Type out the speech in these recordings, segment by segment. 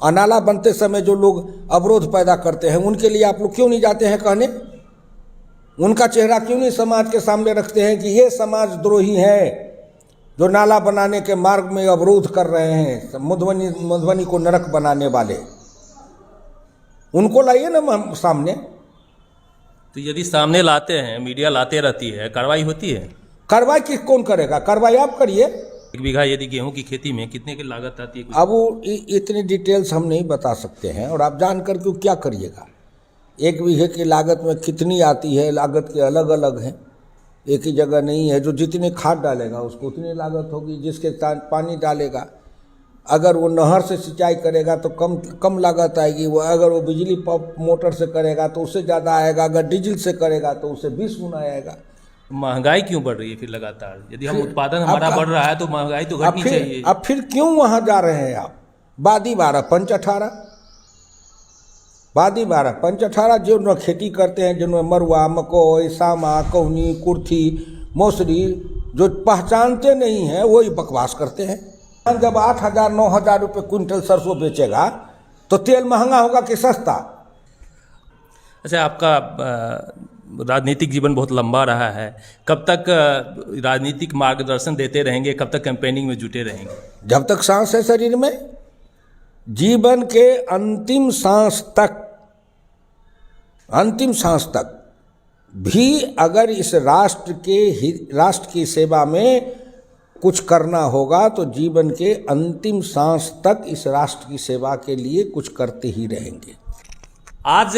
और नाला बनते समय जो लोग अवरोध पैदा करते हैं उनके लिए आप लोग क्यों नहीं जाते हैं कहने? उनका चेहरा क्यों नहीं समाज के सामने रखते हैं कि ये समाज द्रोही है जो नाला बनाने के मार्ग में अवरोध कर रहे हैं, मधुबनी को नरक बनाने वाले? उनको लाइए ना सामने। तो यदि सामने लाते हैं, मीडिया लाते रहती है, कार्रवाई होती है? कार्रवाई कौन करेगा? कार्रवाई आप करिए। 1 बीघा यदि गेहूं की खेती में कितने की लागत आती है? अब वो इतनी डिटेल्स हम नहीं बता सकते हैं, और आप जान करके क्या करिएगा? 1 बीघे की लागत में कितनी आती है, लागत के अलग अलग हैं, एक ही जगह नहीं है। जो जितनी खाद डालेगा उसको उतनी लागत होगी, जिसके पानी डालेगा। अगर वो नहर से सिंचाई करेगा तो कम लागत आएगी, वो अगर वो बिजली पंप मोटर से करेगा तो उससे ज़्यादा आएगा, अगर डीजल से करेगा तो उससे 20 गुना आएगा। महंगाई क्यों बढ़ रही है फिर लगातार? यदि हम उत्पादन हमारा बढ़ रहा है तो महंगाई तो घटनी चाहिए। अब फिर क्यों वहाँ जा रहे हैं आप? बादी 12 पंच 18, बादी 12 पंच 18। जो न खेती करते हैं, जिनमें मरुआ, मकोई, सामा, कौनी, कुर्थी, मौसरी, जो पहचानते नहीं हैं वही बकवास करते हैं। जब 8,000 9,000 रुपये क्विंटल सरसों बेचेगा तो तेल महंगा होगा कि सस्ता? अच्छा, आपका राजनीतिक जीवन बहुत लंबा रहा है, कब तक राजनीतिक मार्गदर्शन देते रहेंगे? कब तक कैंपेनिंग में जुटे रहेंगे? जब तक सांस है शरीर में, जीवन के अंतिम सांस तक भी अगर इस राष्ट्र की सेवा में कुछ करना होगा तो जीवन के अंतिम सांस तक इस राष्ट्र की सेवा के लिए कुछ करते ही रहेंगे। आज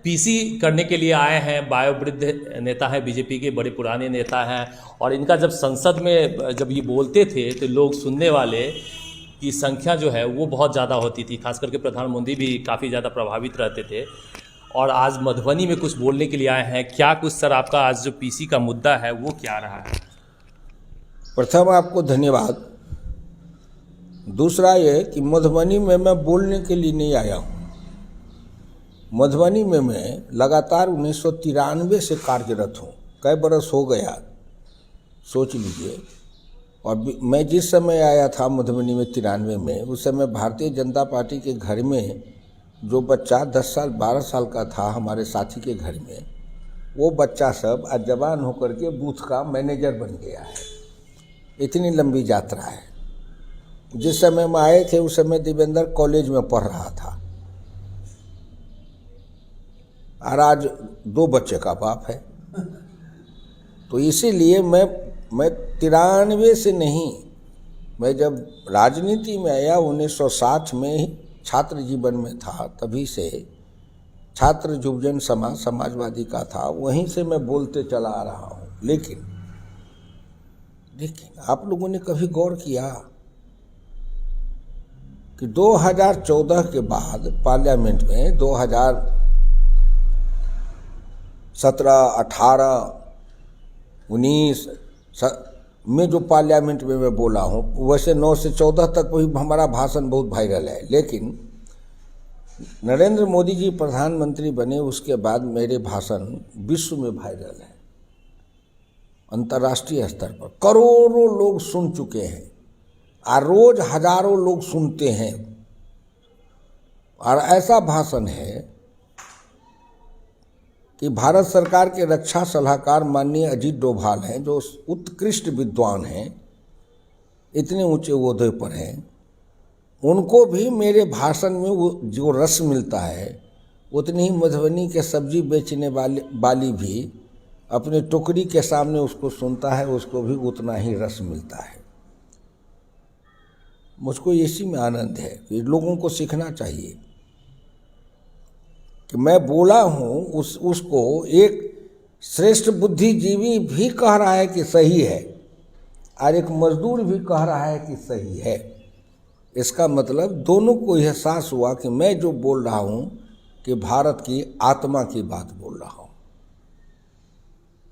पीसी करने के लिए आए हैं वयोवृद्ध नेता हैं, बीजेपी के बड़े पुराने नेता हैं, और इनका जब संसद में जब ये बोलते थे तो लोग सुनने वाले की संख्या जो है वो बहुत ज़्यादा होती थी, खास करके प्रधानमंत्री भी काफ़ी ज़्यादा प्रभावित रहते थे। और आज मधुबनी में कुछ बोलने के लिए आए हैं। क्या कुछ सर आपका आज जो पीसी का मुद्दा है वो क्या रहा है? प्रथम आपको धन्यवाद। दूसरा ये कि मधुबनी में मैं बोलने के लिए नहीं आया हूँ। मधुबनी में मैं लगातार 1993 से कार्यरत हूँ। कई बरस हो गया, सोच लीजिए। और मैं जिस समय आया था मधुबनी में 93 में, उस समय भारतीय जनता पार्टी के घर में जो बच्चा 10 साल 12 साल का था हमारे साथी के घर में, वो बच्चा सब आज जवान होकर के बूथ का मैनेजर बन गया है। इतनी लंबी यात्रा है। जिस समय में आए थे उस समय देवेंद्र कॉलेज में पढ़ रहा था, और आज 2 बच्चे का बाप है। तो इसीलिए मैं 93 से नहीं, मैं जब राजनीति में आया 1960 में ही छात्र जीवन में था, तभी से छात्र युवजन समाजवादी का था, वहीं से मैं बोलते चला आ रहा हूँ। लेकिन आप लोगों ने कभी गौर किया कि 2014 के बाद पार्लियामेंट में 2017, 18, 19 में जो पार्लियामेंट में मैं बोला हूँ, वैसे 9 से 14 तक भी हमारा भाषण बहुत वायरल है। लेकिन नरेंद्र मोदी जी प्रधानमंत्री बने उसके बाद मेरे भाषण विश्व में वायरल है। अंतर्राष्ट्रीय स्तर पर करोड़ों लोग सुन चुके हैं, और रोज हजारों लोग सुनते हैं। और ऐसा भाषण है कि भारत सरकार के रक्षा सलाहकार माननीय अजीत डोभाल हैं, जो उत्कृष्ट विद्वान हैं, इतने ऊंचे ओहदे पर हैं, उनको भी मेरे भाषण में वो जो रस मिलता है, उतनी ही मधुबनी के सब्जी बेचने वाली भी अपने टोकरी के सामने उसको सुनता है, उसको भी उतना ही रस मिलता है। मुझको इसी में आनंद है कि लोगों को सीखना चाहिए कि मैं बोला हूँ उसको एक श्रेष्ठ बुद्धिजीवी भी कह रहा है कि सही है, और एक मजदूर भी कह रहा है कि सही है। इसका मतलब दोनों को एहसास हुआ कि मैं जो बोल रहा हूँ कि भारत की आत्मा की बात बोल रहा हूँ।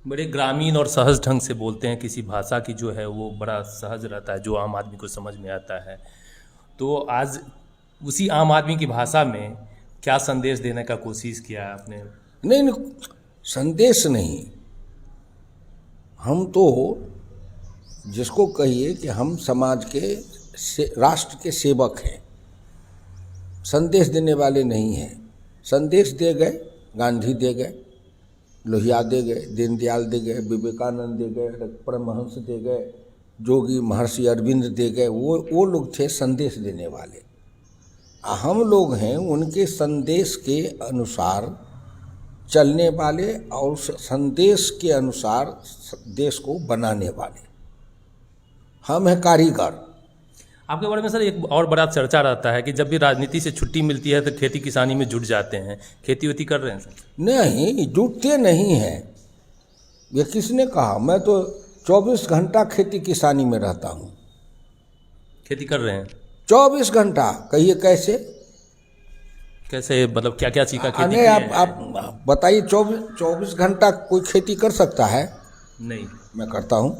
बड़े ग्रामीण और सहज ढंग से बोलते हैं, किसी भाषा की जो है वो बड़ा सहज रहता है, जो आम आदमी को समझ में आता है। तो आज उसी आम आदमी की भाषा में क्या संदेश देने का कोशिश किया है आपने? नहीं, संदेश नहीं, हम तो जिसको कहिए कि हम समाज के राष्ट्र के सेवक हैं। संदेश देने वाले नहीं हैं। संदेश दे गए, गांधी दे गए, लोहिया दे गए, दीनदयाल दे गए, विवेकानंद दे गए, परमहंस दे गए, जोगी महर्षि अरविंद दे गए। वो लोग थे संदेश देने वाले। हम लोग हैं उनके संदेश के अनुसार चलने वाले और संदेश के अनुसार देश को बनाने वाले। हम हैं कारीगर। आपके बारे में सर एक और बड़ा चर्चा रहता है कि जब भी राजनीति से छुट्टी मिलती है तो खेती किसानी में जुट जाते हैं। खेती वेती कर रहे हैं सर? नहीं, जुटते नहीं हैं। ये किसने कहा? मैं तो 24 घंटा खेती किसानी में रहता हूँ। खेती कर रहे हैं 24 घंटा? कहिए कैसे? कैसे, मतलब क्या क्या चीज़ का खेती नहीं, आप बताइए। 24 घंटा कोई खेती कर सकता है? नहीं। मैं करता हूँ।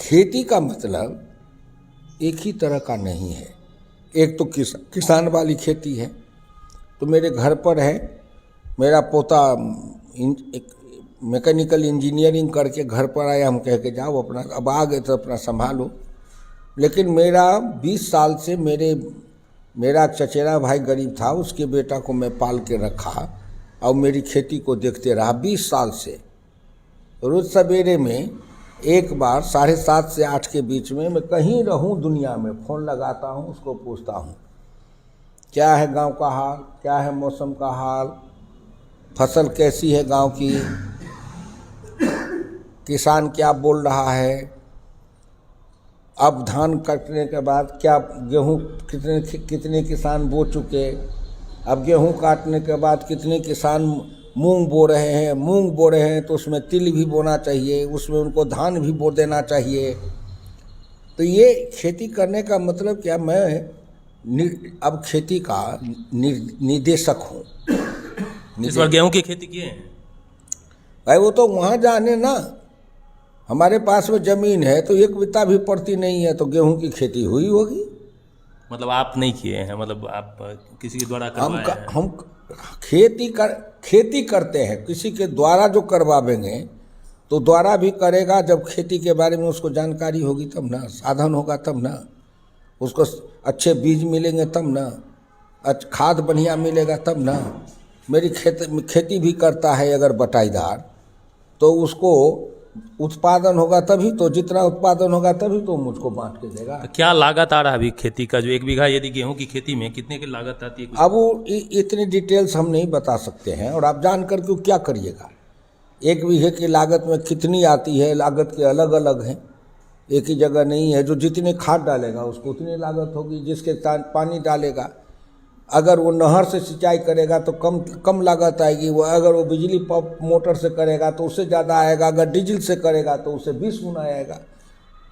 खेती का मतलब एक ही तरह का नहीं है। एक तो किसान वाली खेती है। तो मेरे घर पर है, मेरा पोता मैकेनिकल इंजीनियरिंग करके घर पर आया, हम कह के जाओ अपना, अब आ गए तो अपना संभालो। लेकिन मेरा 20 साल से मेरा चचेरा भाई गरीब था, उसके बेटा को मैं पाल के रखा और मेरी खेती को देखते रहा 20 साल से। रोज़ सवेरे में एक बार 7:30 से 8 के बीच में मैं कहीं रहूं दुनिया में, फ़ोन लगाता हूं, उसको पूछता हूं क्या है गांव का हाल, क्या है मौसम का हाल, फसल कैसी है गांव की, किसान क्या बोल रहा है, अब धान कटने के बाद क्या गेहूं कितने किसान बो चुके, अब गेहूं काटने के बाद कितने किसान मूंग बो रहे हैं। मूंग बो रहे हैं तो उसमें तिल भी बोना चाहिए, उसमें उनको धान भी बो देना चाहिए। तो ये खेती करने का मतलब क्या, मैं अब खेती का निदेशक हूँ। इस बार गेहूं की खेती किए हैं? भाई वो तो वहाँ जाने ना, हमारे पास में ज़मीन है तो एक बित्ता भी पड़ती नहीं है, तो गेहूं की खेती हुई होगी। मतलब आप नहीं किए हैं, मतलब आप किसी के द्वारा करवाए हैं? हम खेती करते हैं, किसी के द्वारा जो करवावेंगे तो द्वारा भी करेगा। जब खेती के बारे में उसको जानकारी होगी तब ना, साधन होगा तब ना, उसको अच्छे बीज मिलेंगे तब ना, खाद बढ़िया मिलेगा तब ना। मेरी खेती भी करता है अगर बटाईदार, तो उसको उत्पादन होगा तभी तो, जितना उत्पादन होगा तभी तो मुझको बांट के देगा। तो क्या लागत आ रहा है अभी खेती का? जो 1 बीघा यदि गेहूं की खेती में कितने की लागत आती है? अब वो इतनी डिटेल्स हम नहीं बता सकते हैं, और आप जान कर के क्या करिएगा। 1 बीघे की लागत में कितनी आती है, लागत के अलग अलग हैं, एक ही जगह नहीं है। जो जितने खाद डालेगा उसको उतनी लागत होगी, जिसके पानी डालेगा। अगर वो नहर से सिंचाई करेगा तो कम लागत आएगी, वो अगर वो बिजली पंप मोटर से करेगा तो उससे ज़्यादा आएगा, अगर डीजल से करेगा तो उससे 20 गुना आएगा।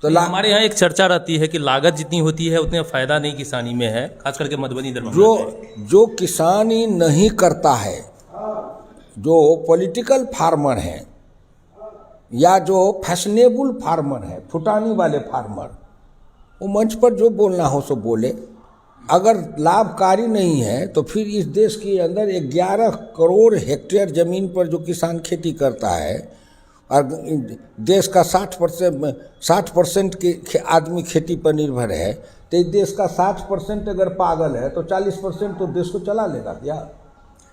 तो हमारे यहाँ एक चर्चा रहती है कि लागत जितनी होती है उतना फ़ायदा नहीं किसानी में है, खास करके मधुबनी दरभंगा। जो किसानी नहीं करता है, जो पॉलिटिकल फार्मर हैं या जो फैशनेबल फार्मर है, फुटानी वाले फार्मर, वो मंच पर जो बोलना हो सो बोले। अगर लाभकारी नहीं है तो फिर इस देश के अंदर 11 करोड़ हेक्टेयर ज़मीन पर जो किसान खेती करता है और देश का 60% के आदमी खेती पर निर्भर है, तो इस देश का 60% अगर पागल है तो 40% तो देश को चला लेगा क्या?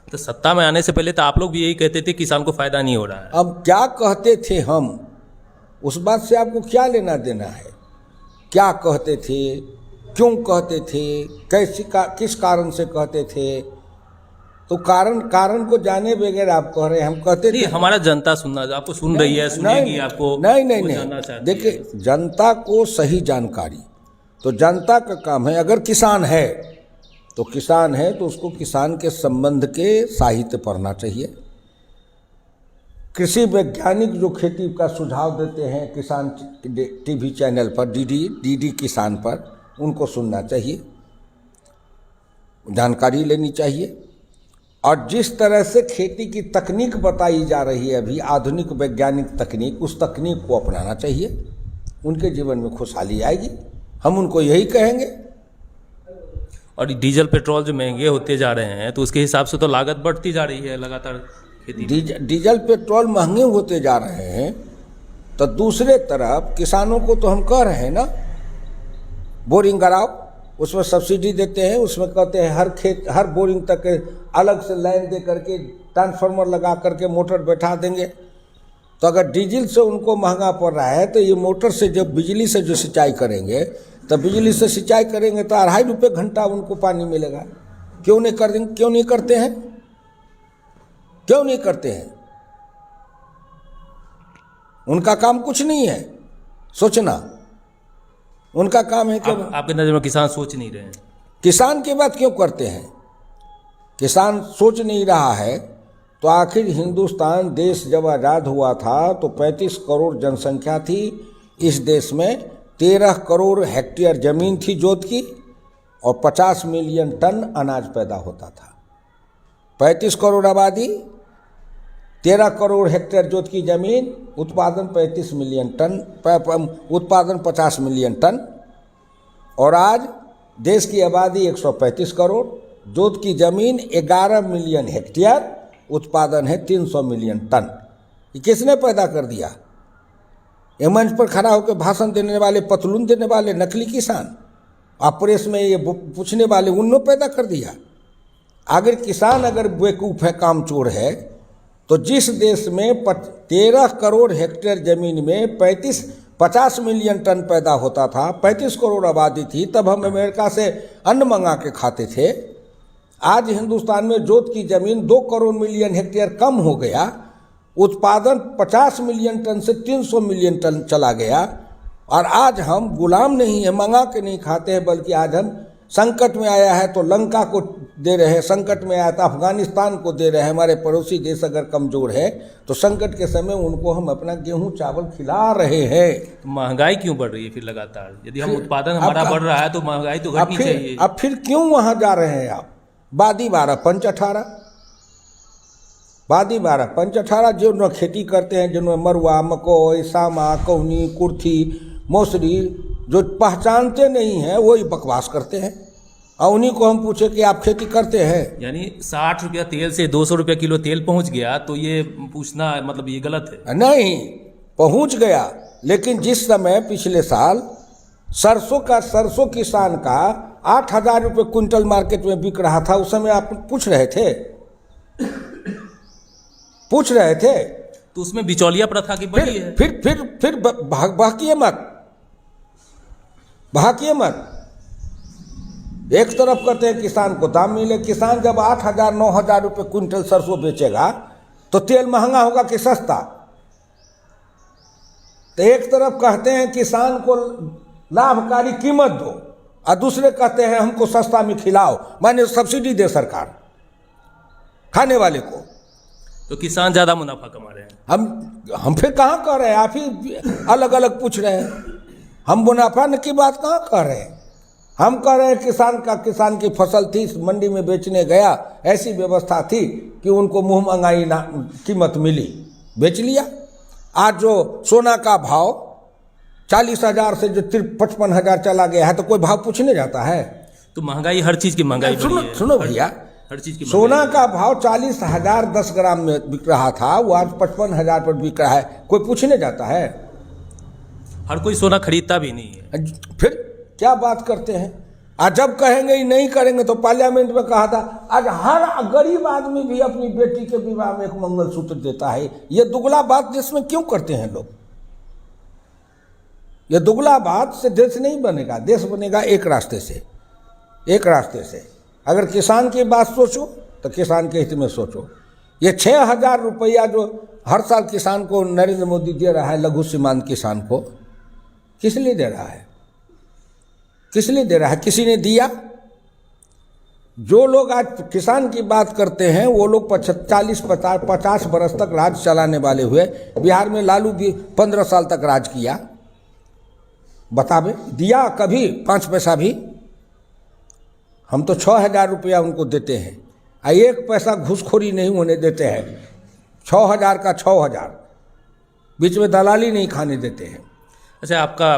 तो सत्ता में आने से पहले तो आप लोग भी यही कहते थे किसान को फायदा नहीं हो रहा है। अब क्या कहते थे हम, उस बात से आपको क्या लेना देना है? क्या कहते थे, क्यों कहते थे, किस कारण से कहते थे? तो कारण को जाने बगैर आप कह रहे हैं। हम कहते थे, हमारा जनता सुनना, आपको सुन रही है, सुनेगी आपको। नहीं। देखिए, जनता को सही जानकारी तो जनता का काम है। अगर किसान है तो उसको किसान के संबंध के साहित्य पढ़ना चाहिए। कृषि वैज्ञानिक जो खेती का सुझाव देते हैं किसान टीवी चैनल पर, डीडी किसान पर, उनको सुनना चाहिए, जानकारी लेनी चाहिए। और जिस तरह से खेती की तकनीक बताई जा रही है अभी, आधुनिक वैज्ञानिक तकनीक, उस तकनीक को अपनाना चाहिए। उनके जीवन में खुशहाली आएगी, हम उनको यही कहेंगे। और डीजल पेट्रोल जो महंगे होते जा रहे हैं तो उसके हिसाब से तो लागत बढ़ती जा रही है लगातार खेती। डीजल पेट्रोल महंगे होते जा रहे हैं तो दूसरे तरफ किसानों को तो हम कह रहे हैं ना, बोरिंग कराओ, उसमें सब्सिडी देते हैं, उसमें कहते हैं हर खेत हर बोरिंग तक अलग से लाइन दे करके ट्रांसफार्मर लगा करके मोटर बैठा देंगे। तो अगर डीजल से उनको महंगा पड़ रहा है तो ये मोटर से जब बिजली से जो सिंचाई करेंगे, तो बिजली से सिंचाई करेंगे तो 2.5 रुपये घंटा उनको पानी मिलेगा। क्यों नहीं कर देंगे? क्यों नहीं करते हैं? क्यों नहीं करते हैं? उनका काम कुछ नहीं है सोचना, उनका काम है कि आपके नज़र में किसान सोच नहीं रहे हैं? किसान की बात क्यों करते हैं? किसान सोच नहीं रहा है तो आखिर हिंदुस्तान देश जब आज़ाद हुआ था तो 35 करोड़ जनसंख्या थी इस देश में, 13 करोड़ हेक्टेयर ज़मीन थी जोत की और 50 मिलियन टन अनाज पैदा होता था। 35 करोड़ आबादी, 13 करोड़ हेक्टेयर जोत की ज़मीन, उत्पादन 35 मिलियन टन, उत्पादन 50 मिलियन टन। और आज देश की आबादी 135 करोड़, जोत की ज़मीन 11 मिलियन हेक्टेयर, उत्पादन है 300 मिलियन टन। ये किसने पैदा कर दिया? ये मंच पर खड़ा होकर भाषण देने वाले, पतलून देने वाले नकली किसान, आप प्रेस में ये पूछने वाले, उन्होंने पैदा कर दिया। अगर किसान अगर बेवकूफ़ है, कामचोर है, तो जिस देश में 13 करोड़ हेक्टेयर ज़मीन में 50 मिलियन टन पैदा होता था, 35 करोड़ आबादी थी, तब हम अमेरिका से अन्न मंगा के खाते थे। आज हिंदुस्तान में जोत की ज़मीन 2 करोड़ मिलियन हेक्टेयर कम हो गया, उत्पादन 50 मिलियन टन से 300 मिलियन टन चला गया। और आज हम गुलाम नहीं है, मंगा के नहीं खाते हैं, बल्कि आज हम संकट में आया है तो लंका को दे रहे हैं, संकट में आया तो अफगानिस्तान को दे रहे हैं। हमारे पड़ोसी देश अगर कमज़ोर है तो संकट के समय उनको हम अपना गेहूं चावल खिला रहे हैं। तो महंगाई क्यों बढ़ रही है फिर लगातार? यदि हम उत्पादन हमारा बढ़ रहा है तो महंगाई तो घटनी चाहिए। अब फिर क्यों वहाँ जा रहे हैं आप? बादी 12 पंच 18, बादी 12 पंच 18, जो न खेती करते हैं, जिन्होंने मरुआ, मकोई, सामा, कौनी, कुर्थी, मौसरी, जो पहचानते नहीं हैं वही बकवास करते हैं। और उन्हीं को हम पूछे कि आप खेती करते हैं? यानी 60 रुपया तेल से 200 रुपया किलो तेल पहुंच गया, तो ये पूछना मतलब ये गलत है? नहीं, पहुंच गया, लेकिन जिस समय पिछले साल सरसों किसान का 8,000 रुपये क्विंटल मार्केट में बिक रहा था, उस समय आप पूछ रहे थे? पूछ रहे थे? तो उसमें बिचौलिया प्रथा की बड़ी है। फिर भागिए मत। एक तरफ कहते हैं किसान को दाम मिले, किसान जब 8,000 9,000 रुपये क्विंटल सरसों बेचेगा तो तेल महंगा होगा कि सस्ता? तो एक तरफ कहते हैं किसान को लाभकारी कीमत दो और दूसरे कहते हैं हमको सस्ता में खिलाओ, माने सब्सिडी दे सरकार खाने वाले को। तो किसान ज़्यादा मुनाफा कमा रहे हैं। हम फिर कहाँ कर रहे हैं? आप ही अलग अलग पूछ रहे हैं। हम मुनाफा की बात कहाँ कर रहे हैं? हम कह रहे हैं किसान की फसल थी, मंडी में बेचने गया, ऐसी व्यवस्था थी कि उनको मुँह महंगाई कीमत मिली, बेच लिया। आज जो सोना का भाव 40,000 से जो 55,000 चला गया है, तो कोई भाव पूछने जाता है? तो महंगाई, हर चीज़ की महंगाई बढ़ी है। सुनो भैया, हर चीज़ की सोना का भाव 40,000 10 ग्राम में बिक रहा था, वो आज 55,000 पर बिक रहा है, कोई पूछने जाता है? हर कोई सोना खरीदता भी नहीं है। फिर क्या बात करते हैं? आज जब कहेंगे ही नहीं करेंगे, तो पार्लियामेंट में कहा था आज हर गरीब आदमी भी अपनी बेटी के विवाह में एक मंगलसूत्र देता है। ये दुगला बात जिसमें क्यों करते हैं लोग? ये दुगला बात से देश नहीं बनेगा। देश बनेगा एक रास्ते से, एक रास्ते से। अगर किसान की बात सोचो तो किसान के हित में सोचो। ये 6,000 रुपया जो हर साल किसान को नरेंद्र मोदी दे रहा है, लघु सीमांत किसान को, किस लिए दे रहा है? किस लिए दे रहा है? किसी ने दिया? जो लोग आज किसान की बात करते हैं वो लोग 50 बरस तक राज चलाने वाले हुए। बिहार में लालू भी 15 साल तक राज किया, बतावे दिया कभी 5 पैसा भी? हम तो 6,000 रुपया उनको देते हैं, 1 पैसा घूसखोरी नहीं होने देते हैं। 6,000 का 6,000, बीच में दलाली नहीं खाने देते हैं। अच्छा, आपका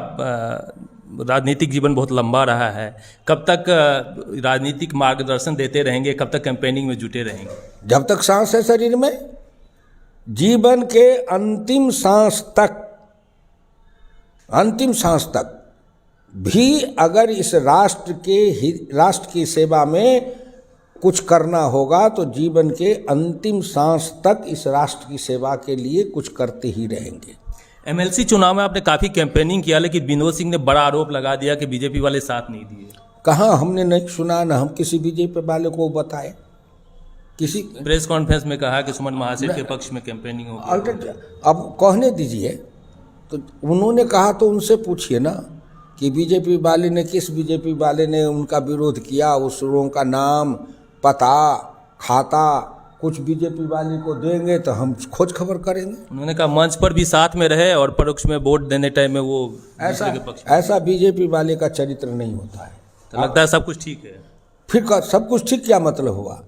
राजनीतिक जीवन बहुत लंबा रहा है, कब तक राजनीतिक मार्गदर्शन देते रहेंगे? कब तक कैंपेनिंग में जुटे रहेंगे? जब तक सांस है शरीर में, जीवन के अंतिम सांस तक, अंतिम सांस तक भी अगर इस राष्ट्र की सेवा में कुछ करना होगा तो जीवन के अंतिम सांस तक इस राष्ट्र की सेवा के लिए कुछ करते ही रहेंगे। एमएलसी चुनाव में आपने काफ़ी कैंपेनिंग किया, लेकिन विनोद सिंह ने बड़ा आरोप लगा दिया कि बीजेपी वाले साथ नहीं दिए। कहाँ, हमने नहीं सुना, न हम किसी बीजेपी वाले को बताए। किसी प्रेस कॉन्फ्रेंस में कहा कि सुमन महासेठ के पक्ष में कैंपेनिंग होगी। अब कहने दीजिए, तो उन्होंने कहा तो उनसे पूछिए ना कि बीजेपी वाले ने, किस बीजेपी वाले ने उनका विरोध किया, उस लोगों का नाम, पता, खाता कुछ बीजेपी वाले को देंगे तो हम खोज खबर करेंगे। उन्होंने कहा मंच पर भी साथ में रहे और परोक्ष में वोट देने टाइम में वो ऐसा बीजेपी वाले का चरित्र नहीं होता है। तो लगता है सब कुछ ठीक है। फिर सब कुछ ठीक क्या मतलब हुआ?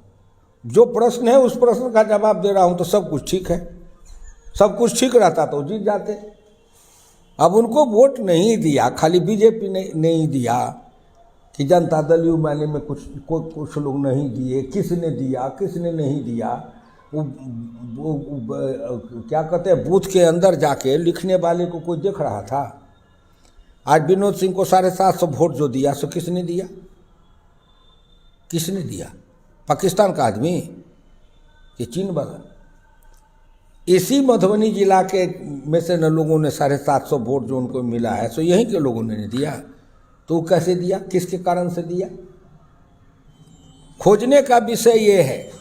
जो प्रश्न है उस प्रश्न का जवाब दे रहा हूं तो सब कुछ ठीक है। सब कुछ ठीक रहता तो जीत जाते। अब उनको वोट नहीं दिया, खाली बीजेपी ने नहीं दिया कि जनता दल यू माने में कुछ लोग नहीं दिए। किसने दिया, किसने नहीं दिया, वो क्या कहते हैं, बूथ के अंदर जाके लिखने वाले को कोई देख रहा था? आज विनोद सिंह को 750 वोट जो दिया सो किसने दिया? किसने दिया? पाकिस्तान का आदमी कि चीन वाला? इसी मधुबनी जिला के में से न लोगों ने 750 वोट जो उनको मिला है सो यहीं के लोगों ने दिया। तो वो कैसे दिया, किसके कारण से दिया? खोजने का विषय ये है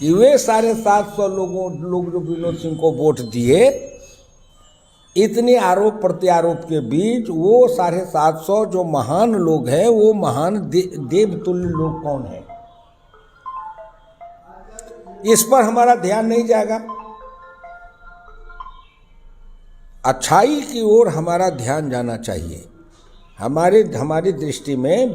कि वे 750 लोग जो विनोद सिंह को वोट दिए, इतने आरोप प्रत्यारोप के बीच वो 750 जो महान लोग हैं, वो महान देवतुल्य लोग कौन है? इस पर हमारा ध्यान नहीं जाएगा। अच्छाई की ओर हमारा ध्यान जाना चाहिए। हमारी दृष्टि में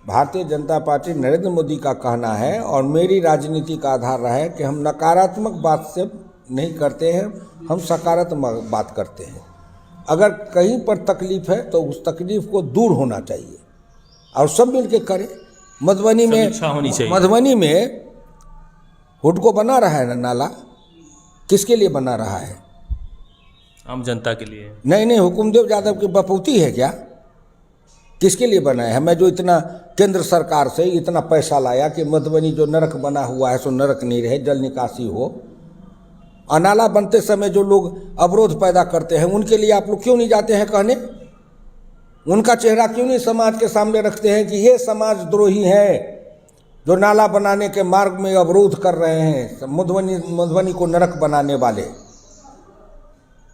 भारतीय जनता पार्टी नरेंद्र मोदी का कहना है, और मेरी राजनीति का आधार रहा है कि हम नकारात्मक बात से नहीं करते हैं, हम सकारात्मक बात करते हैं। अगर कहीं पर तकलीफ है तो उस तकलीफ को दूर होना चाहिए और सब मिल के करें। मधुबनी में हुडको बना रहा है ना नाला, किसके लिए बना रहा है? आम जनता के लिए। नहीं, हुकुमदेव यादव की बपौती है क्या? किसके लिए बनाया है? मैं जो इतना केंद्र सरकार से इतना पैसा लाया कि मधुबनी जो नरक बना हुआ है सो नरक नहीं रहे, जल निकासी हो। और नाला बनते समय जो लोग अवरोध पैदा करते हैं उनके लिए आप लोग क्यों नहीं जाते हैं कहने? उनका चेहरा क्यों नहीं समाज के सामने रखते हैं कि ये समाज द्रोही है जो नाला बनाने के मार्ग में अवरोध कर रहे हैं, मधुबनी को नरक बनाने वाले?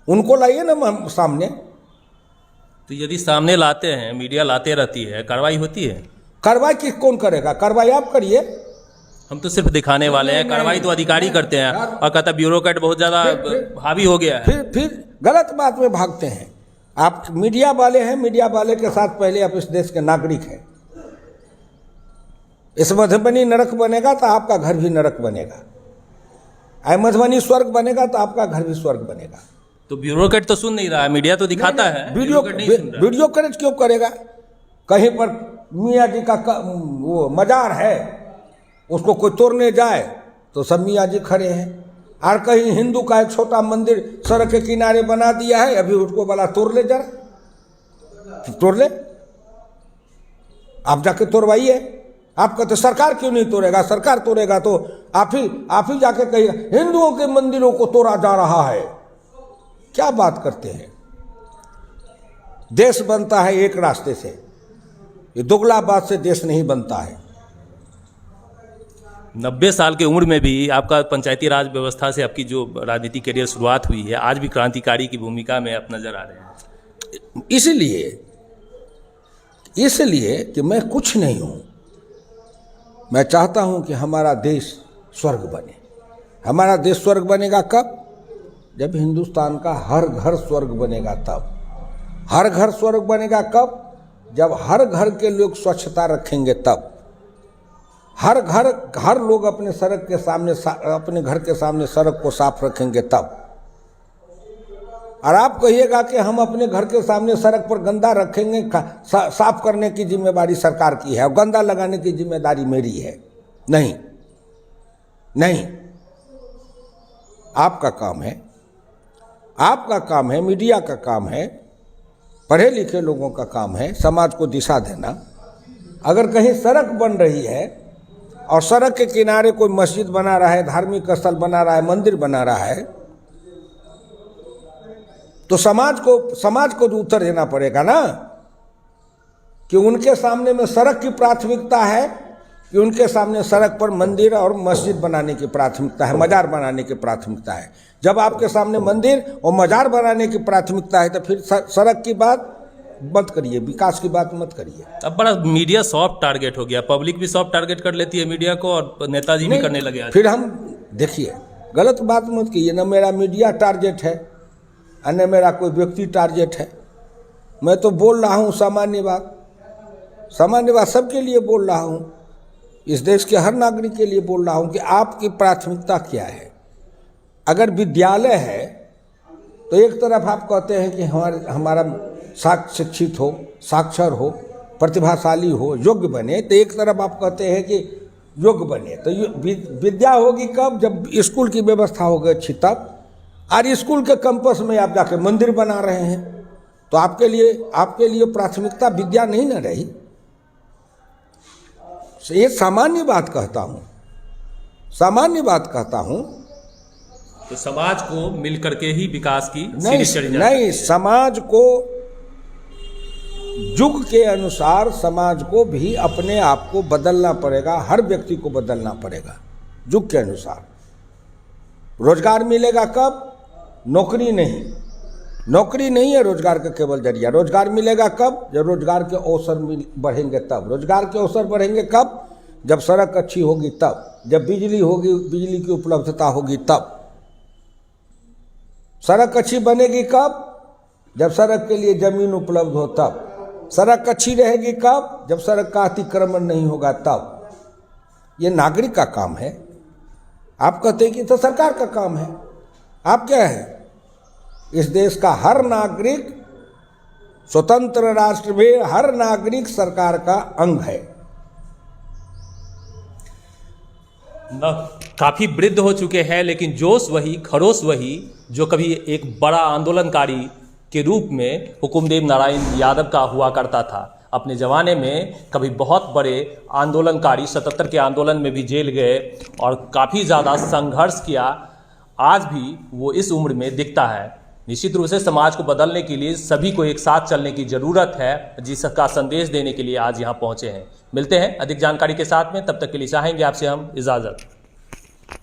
उनको लाइए ना सामने। तो यदि सामने लाते हैं, मीडिया लाते रहती है, कार्रवाई होती है? कार्रवाई कौन करेगा? कार्रवाई आप करिए। हम तो सिर्फ दिखाने वाले हैं। कार्रवाई तो अधिकारी करते हैं। और कहता ब्यूरोक्रेट बहुत ज्यादा हावी हो गया है। फिर गलत बात में भागते हैं। आप मीडिया वाले हैं, मीडिया वाले के साथ पहले आप इस देश के नागरिक हैं। इस मधुबनी नरक बनेगा तो आपका घर भी नरक बनेगा। आई मधुबनी स्वर्ग बनेगा तो आपका घर भी स्वर्ग बनेगा। तो ब्यूरोक्रेट तो सुन नहीं रहा है, मीडिया तो दिखाता है। ब्यूरोक्रेट क्यों करेगा? कहीं पर मियाँ जी का वो मजार है, उसको कोई तोड़ने जाए तो सब मियाँ जी खड़े हैं। और कहीं हिंदू का एक छोटा मंदिर सड़क के किनारे बना दिया है, अभी उसको वाला तोड़ ले, जरा तोड़ ले, आप जाके तोड़वाइए। आप कहते सरकार क्यों नहीं तोड़ेगा? सरकार तोड़ेगा तो आप ही जाके कहिए हिंदुओं के मंदिरों को तोड़ा जा रहा है। क्या बात करते हैं? देश बनता है एक रास्ते से, ये दोगला बात से देश नहीं बनता है। 90 साल की उम्र में भी आपका पंचायती राज व्यवस्था से आपकी जो राजनीतिक करियर शुरुआत हुई है, आज भी क्रांतिकारी की भूमिका में आप नजर आ रहे हैं। इसलिए कि मैं कुछ नहीं हूं। मैं चाहता हूं कि हमारा देश स्वर्ग बने। हमारा देश स्वर्ग बनेगा कब? जब हिंदुस्तान का हर घर स्वर्ग बनेगा तब। हर घर स्वर्ग बनेगा कब? जब हर घर के लोग स्वच्छता रखेंगे तब। हर लोग अपने अपने घर के सामने सड़क को साफ रखेंगे तब। और आप कहिएगा कि हम अपने घर के सामने सड़क पर गंदा रखेंगे, साफ करने की जिम्मेदारी सरकार की है और गंदा लगाने की जिम्मेदारी मेरी है। नहीं, आपका काम है, मीडिया का काम है पढ़े लिखे लोगों का काम है समाज को दिशा देना। अगर कहीं सड़क बन रही है और सड़क के किनारे कोई मस्जिद बना रहा है, धार्मिक स्थल बना रहा है, मंदिर बना रहा है, तो समाज को जो उत्तर देना पड़ेगा ना कि उनके सामने में सड़क की प्राथमिकता है कि उनके सामने सड़क पर मंदिर और मस्जिद बनाने की प्राथमिकता है, मजार बनाने की प्राथमिकता है। जब आपके सामने मंदिर और मजार बनाने की प्राथमिकता है तो फिर सड़क की बात मत करिए, विकास की बात मत करिए। अब बड़ा मीडिया सॉफ्ट टारगेट हो गया, पब्लिक भी सॉफ्ट टारगेट कर लेती है मीडिया को और नेताजी भी करने लगे आज। फिर हम देखिए, गलत बात मत कीजिए, न मेरा मीडिया टारगेट है और न मेरा कोई व्यक्ति टारगेट है। मैं तो बोल रहा हूँ सामान्य बात सबके लिए बोल रहा हूँ, इस देश के हर नागरिक के लिए बोल रहा हूँ कि आपकी प्राथमिकता क्या है। अगर विद्यालय है तो एक तरफ आप कहते हैं कि हमारा शिक्षित हो, साक्षर हो, प्रतिभाशाली हो, योग्य बने, तो एक तरफ आप कहते हैं कि योग्य बने। तो विद्या होगी कब? जब स्कूल की व्यवस्था होगी अच्छी तब। और स्कूल के कैंपस में आप जाके मंदिर बना रहे हैं तो आपके लिए प्राथमिकता विद्या नहीं न रही। ये सामान्य बात कहता हूँ। तो समाज को मिलकर के ही विकास की नहीं, समाज को युग के अनुसार समाज को भी अपने आप को बदलना पड़ेगा, हर व्यक्ति को बदलना पड़ेगा युग के अनुसार। रोजगार मिलेगा कब? नौकरी नहीं है रोजगार का केवल जरिया। रोजगार मिलेगा कब? जब रोजगार के अवसर बढ़ेंगे तब। रोजगार के अवसर बढ़ेंगे कब? जब सड़क अच्छी होगी तब, जब बिजली होगी, बिजली की उपलब्धता होगी तब। सड़क अच्छी बनेगी कब? जब सड़क के लिए जमीन उपलब्ध हो तब। सड़क अच्छी रहेगी कब? जब सड़क का अतिक्रमण नहीं होगा तब। ये नागरिक का काम है। आप कहते हैं कि तो सरकार का काम है। आप क्या है? इस देश का हर नागरिक, स्वतंत्र राष्ट्र में हर नागरिक सरकार का अंग है। काफी वृद्ध हो चुके हैं लेकिन जोश वही, खरोश वही जो कभी एक बड़ा आंदोलनकारी के रूप में हुकुमदेव नारायण यादव का हुआ करता था। अपने ज़माने में कभी बहुत बड़े आंदोलनकारी 77 के आंदोलन में भी जेल गए और काफ़ी ज़्यादा संघर्ष किया। आज भी वो इस उम्र में दिखता है। निश्चित रूप से समाज को बदलने के लिए सभी को एक साथ चलने की ज़रूरत है, जिसका संदेश देने के लिए आज यहाँ पहुँचे हैं। मिलते हैं अधिक जानकारी के साथ में, तब तक के लिए चाहेंगे आपसे हम इजाज़त।